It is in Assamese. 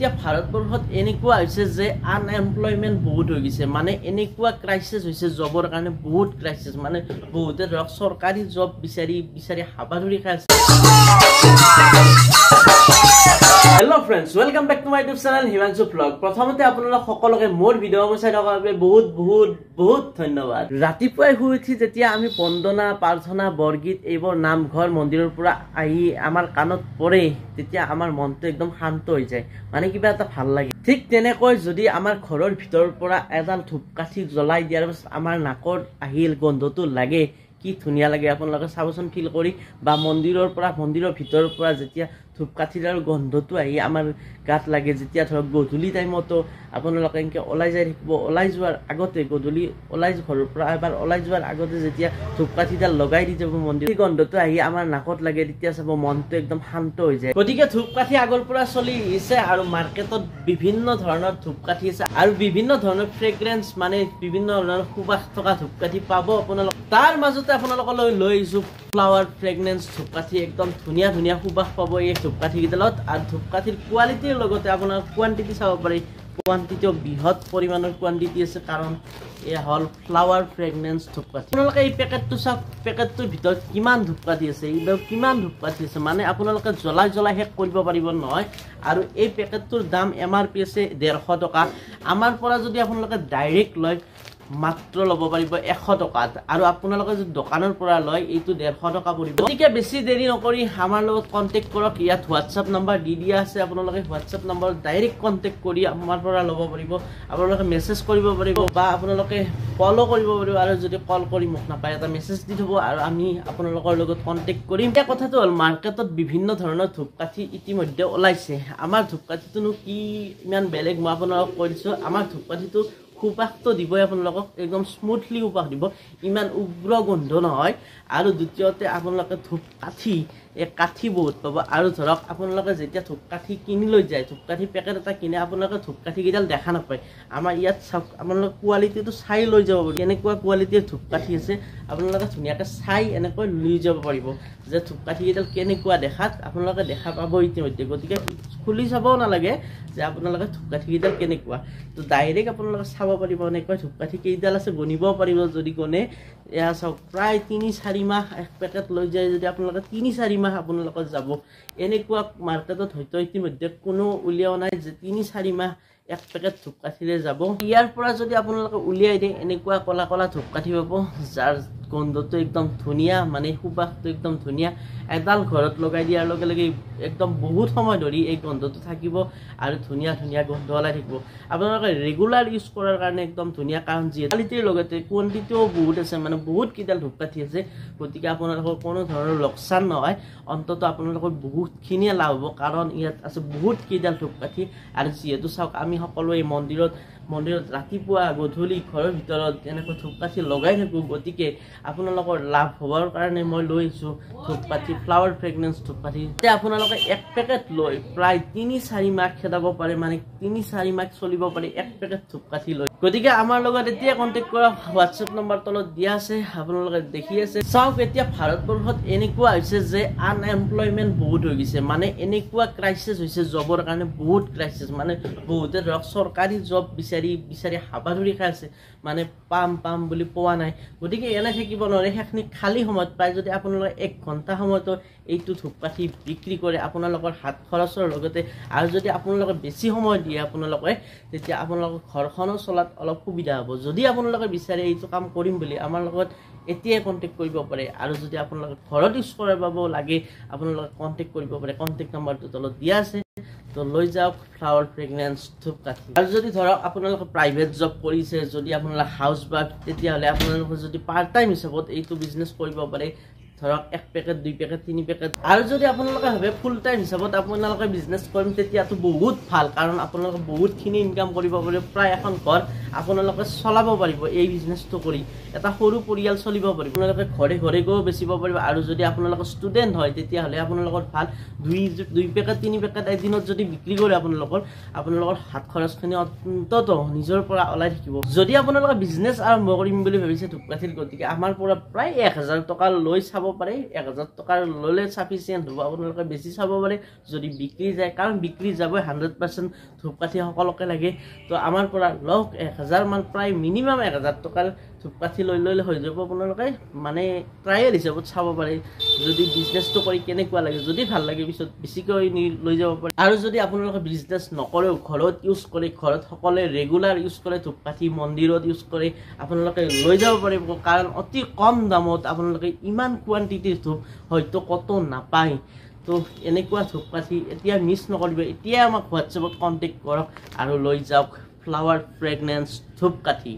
এতিয়া ভাৰতবৰ্ষত এনেকুৱা হৈছে যে আনএমপ্লয়মেণ্ট বহুত হৈ গৈছে মানে এনেকুৱা ক্ৰাইচিছ হৈছে জবৰ কাৰণে বহুত ক্ৰাইচিছ মানে বহুতে ধৰক চৰকাৰী জব বিচাৰি হাবাধুৰি খাই আছে। Hello' friends, welcome back to my YouTube channel Himanshu blog. প্ৰথমতে আপোনালোক সকলোকে মোৰ ভিডিঅ' চাই থকাৰ বাবে বহুত ধন্যবাদ। ৰাতিপুৱাই শুই উঠি যেতিয়া আমি বন্দনা, প্ৰাৰ্থনা, বৰগীত এইবোৰ নামঘৰ মন্দিৰৰ পৰা আহি আমাৰ কাণত পৰে তেতিয়া আমাৰ মনটো একদম শান্ত হৈ যায়, মানে কিবা এটা ভাল লাগে। ঠিক তেনেকৈ যদি আমাৰ ঘৰৰ ভিতৰৰ পৰা এডাল ধূপকাঠি জ্বলাই দিয়াৰ পাছত আমাৰ নাকত আহিল গোন্ধটো লাগে, কি ধুনীয়া লাগে আপোনালোকে চাবচোন ফিল কৰি। বা মন্দিৰৰ ভিতৰৰ পৰা যেতিয়া ধূপকাঠিৰ গোন্ধটো আহি আমাৰ গাত লাগে, যেতিয়া ধৰক গধূলি টাইমতো আপোনালোকে এনেকৈ ওলাই যাই থাকিব, ওলাই যোৱাৰ আগতে গধূলি ঘৰৰ পৰা এবাৰ ওলাই যোৱাৰ আগতে যেতিয়া ধূপকাঠিডাল লগাই দি যাব মন্দিৰ, গন্ধটো আহি আমাৰ নাকত লাগে, তেতিয়া চাব মনটো একদম শান্ত হৈ যায়। গতিকে ধূপকাঠি আগৰ পৰা চলি আহিছে আৰু মাৰ্কেটত বিভিন্ন ধৰণৰ ধূপকাঠি আছে আৰু বিভিন্ন ধৰণৰ ফ্ৰেগ্ৰেন্স মানে বিভিন্ন ধৰণৰ সুবাস থকা ধূপকাঠি পাব আপোনালোক। তাৰ মাজতে আপোনালোকলৈ লৈ আহিছোঁ ফ্লাৱাৰ ফ্ৰেগ্ৰেন্স ধূপকাঠি, একদম ধুনীয়া সুবাস পাব এই ধূপকাঠি কেইডালত। আৰু ধূপকাঠিৰ কোৱালিটিৰ লগতে আপোনাৰ কোৱান্টিটি চাব পাৰি, কোৱান্টিটিও বৃহৎ পৰিমাণৰ কোৱান্টিটি আছে, কাৰণ এয়া হ'ল ফ্লাৱাৰ ফ্ৰেগ্ৰেন্স ধূপকাঠি। আপোনালোকে এই পেকেটটো চাওক, পেকেটটোৰ ভিতৰত কিমান ধূপকাঠি আছে, এইবিলাক কিমান ধূপকাঠি আছে, মানে আপোনালোকে জ্বলাই শেষ কৰিব পাৰিব নহয়। আৰু এই পেকেটটোৰ দাম MRP আছে 150 টকা। আমাৰ পৰা যদি আপোনালোকে ডাইৰেক্ট লয় মাত্ৰ ল'ব পাৰিব 100 টকাত, আৰু আপোনালোকে যদি দোকানৰ পৰা লয় এইটো 150 টকা পৰিব। গতিকে বেছি দেৰি নকৰি আমাৰ লগত কণ্টেক্ট কৰক। ইয়াত হোৱাটছআপ নাম্বাৰ দি দিয়া আছে, আপোনালোকে হোৱাটছআপ নাম্বাৰত ডাইৰেক্ট কণ্টেক্ট কৰি আমাৰ পৰা ল'ব পাৰিব। আপোনালোকে মেছেজ কৰিব পাৰিব বা আপোনালোকে কলো কৰিব পাৰিব, আৰু যদি কল কৰি মোক নাপায় এটা মেছেজ দি থ'ব আৰু আমি আপোনালোকৰ লগত কণ্টেক্ট কৰিম। এতিয়া কথাটো হ'ল মাৰ্কেটত বিভিন্ন ধৰণৰ ধূপকাঠি ইতিমধ্যে ওলাইছে। আমাৰ ধূপকাঠিটোনো কি ইমান বেলেগ মই আপোনালোকক কৈ দিছোঁ। আমাৰ ধূপকাঠিটো সুবাসটো দিবই আপোনালোকক, একদম স্মুথলি সুবাস দিব, ইমান উগ্ৰ গোন্ধ নহয়। আৰু দ্বিতীয়তে আপোনালোকে ধূপকাঠি এই কাঠি বহুত পাব। আৰু ধৰক আপোনালোকে যেতিয়া ধূপকাঠি কিনি লৈ যায়, ধূপকাঠি পেকেট এটা কিনে, আপোনালোকে ধূপকাঠি কেইডাল দেখা নাপায়। আমাৰ ইয়াত চাওক, আপোনালোকে কোৱালিটিটো চাই লৈ যাব পাৰিব, কেনেকুৱা কোৱালিটিৰ ধূপকাঠি আছে আপোনালোকে ধুনীয়াকৈ চাই এনেকৈ লৈ যাব পাৰিব যে ধূপকাঠি কেইডাল কেনেকুৱা দেখাত, আপোনালোকে দেখা পাব ইতিমধ্যে। গতিকে খুলি চাবও নালাগে যে আপোনালোকে ধূপকাঠি কেইডাল কেনেকুৱা, তো ডাইৰেক্ট আপোনালোকে চাব পাৰিব এনেকুৱা ধূপকাঠি কেইডাল আছে, গণিব পাৰিব যদি গণে। এয়া চাওক, প্ৰায় 3-4 মাহ এক পেকেট লৈ যায় যদি আপোনালোকে 3-4 মাহ আপোনালোকে যাব। এনেকুৱা মাৰ্কেটত হয়তো ইতিমধ্যে কোনো উলিওৱা নাই যে 3-4 মাহ এক পেকেট ধূপকাঠিৰে যাব। ইয়াৰ পৰা যদি আপোনালোকে উলিয়াই দিয়ে এনেকুৱা কলা ধূপকাঠি পাব, যাৰ গোন্ধটো একদম ধুনীয়া, মানে সুবাসটো একদম ধুনীয়া। এডাল ঘৰত লগাই দিয়াৰ লগে লগে একদম বহুত সময় ধৰি এই গোন্ধটো থাকিব আৰু ধুনীয়া গোন্ধ ওলাই থাকিব। আপোনালোকে ৰেগুলাৰ ইউজ কৰাৰ কাৰণে একদম ধুনীয়া, কাৰণ যিহেতু কোৱালিটিৰ লগতে কোৱান্টিটিও বহুত আছে, মানে বহুত কেইডাল ধূপকাঠি আছে। গতিকে আপোনালোকৰ কোনো ধৰণৰ লোকচান নহয়, অন্ততঃ আপোনালোকৰ বহুতখিনিয়ে লাভ হ'ব, কাৰণ ইয়াত আছে বহুত কেইডাল ধূপকাঠি। আৰু যিহেতু চাওক, আমি সকলোৱে মন্দিৰত ৰাতিপুৱা গধূলি ঘৰৰ ভিতৰত এনেকৈ ধূপকাঠি লগাই থাকোঁ। গতিকে আপোনালোকৰ লাভ হ'বৰ কাৰণে মই লৈ আহিছোঁ ধূপকাঠি, ফ্লাৱাৰ ফ্ৰেগ্ৰেন্স ধূপকাঠি। এতিয়া আপোনালোকে এক পেকেট লৈ প্ৰায় 3-4 মাহ খেদাব পাৰে, মানে 3-4 মাহ চলিব পাৰে এক পেকেট ধূপকাঠি লৈ। গতিকে আমাৰ লগত এতিয়া কণ্টেক্ট কৰক, হোৱাটছএপ নম্বৰ তলত দিয়া আছে, আপোনালোকে দেখি আছে। চাওক, এতিয়া ভাৰতবৰ্ষত এনেকুৱা হৈছে যে আনএমপ্লয়মেণ্ট বহুত হৈ গৈছে, মানে এনেকুৱা ক্ৰাইচিছ হৈছে জবৰ কাৰণে বহুত ক্ৰাইচিছ, মানে বহুতে ধৰক চৰকাৰী জব বিচাৰি হাবাধুৰি খাই আছে, মানে পাম বুলি পোৱা নাই। গতিকে এনে থাকিব নোৱাৰে, সেইখিনি খালী সময়ত পাই যদি আপোনালোকে 1 ঘণ্টা সময়তো এইটো ধূপকাঠি বিক্ৰী কৰে, আপোনালোকৰ হাত খৰচৰ লগতে, আৰু যদি আপোনালোকে বেছি সময় দিয়ে আপোনালোকে, তেতিয়া আপোনালোকৰ ঘৰখনো চলাত অলপ সুবিধা হ'ব। যদি আপোনালোকে বিচাৰে এইটো কাম কৰিম বুলি, আমাৰ লগত এতিয়াই কণ্টেক্ট কৰিব পাৰে। আৰু যদি আপোনালোকে ঘৰত ইউজ কৰাব লাগে, আপোনালোকে কণ্টেক্ট কৰিব পাৰে, কণ্টেক্ট নম্বৰটো তলত দিয়া আছে। তো লৈ যাওক ফ্লাৱাৰ ফ্ৰেগ্ৰেন্স ধূপকাঠি। আৰু যদি ধৰক আপোনালোকে প্ৰাইভেট জব কৰিছে, যদি আপোনালোকে হাউচ ৱাইফ, তেতিয়াহ'লে আপোনালোকে যদি পাৰ্ট টাইম হিচাপত এইটো বিজনেছ কৰিব পাৰে, ধৰক 1 পেকেট 2 পেকেট 3 পেকেট। আৰু যদি আপোনালোকে ভাবে ফুল টাইম হিচাপত আপোনালোকে বিজনেছ কৰিম, তেতিয়াতো বহুত ভাল, কাৰণ আপোনালোকে বহুতখিনি ইনকাম কৰিব পাৰিব, প্ৰায় এখন ঘৰ আপোনালোকে চলাব পাৰিব এই বিজনেছটো কৰি, এটা সৰু পৰিয়াল চলিব পাৰিব। আপোনালোকে ঘৰে গৈও বেচিব পাৰিব। আৰু যদি আপোনালোকৰ ষ্টুডেণ্ট হয় তেতিয়াহ'লে আপোনালোকৰ ভাল, 2 পেকেট 3 পেকেট এদিনত যদি বিক্ৰী কৰে আপোনালোকৰ হাত খৰচখিনি অন্ততঃ নিজৰ পৰা ওলাই থাকিব। যদি আপোনালোকে বিজনেছ আৰম্ভ কৰিম বুলি ভাবিছে ধূপকাঠিৰ, গতিকে আমাৰ পৰা প্ৰায় 1000 টকা লৈ চাব পাৰে 1000 টকাৰ ল'লে সাফিচিয়েন্ট হ'ব আপোনালোকে বেছি চাব পাৰে যদি বিক্ৰী যায় কাৰণ বিক্ৰী যাব 100% ধূপকাঠি সকলোকে লাগে তো আমাৰ পৰা লওক 1000 মান প্ৰায় মিনিমাম 1000 টকাৰ ধূপকাঠি লৈ ললে হৈ যাব আপোনালোকে মানে ট্ৰায়েল হিচাপত চাব পাৰে যদি বিজনেছটো কৰি কেনেকুৱা লাগে যদি ভাল লাগে পিছত বেছিকৈ লৈ যাব পাৰে আৰু যদি আপোনালোকে বিজনেছ নকৰেও ঘৰত ইউজ কৰে ঘৰত সকলে ৰেগুলাৰ ইউজ কৰে ধূপকাঠি মন্দিৰত ইউজ কৰে আপোনালোকে লৈ যাব পাৰিব কাৰণ অতি কম দামত আপোনালোকে ইমান কোৱান্টিটিৰ ধূপ হয়তো কত নাপায় তো এনেকুৱা ধূপকাঠি এতিয়া মিছ নকৰিব এতিয়া আমাক হোৱাটছএপত কন্টেক্ট কৰক আৰু লৈ যাওক ফ্লাৱাৰ ফ্ৰেগনেন্স ধূপকাঠি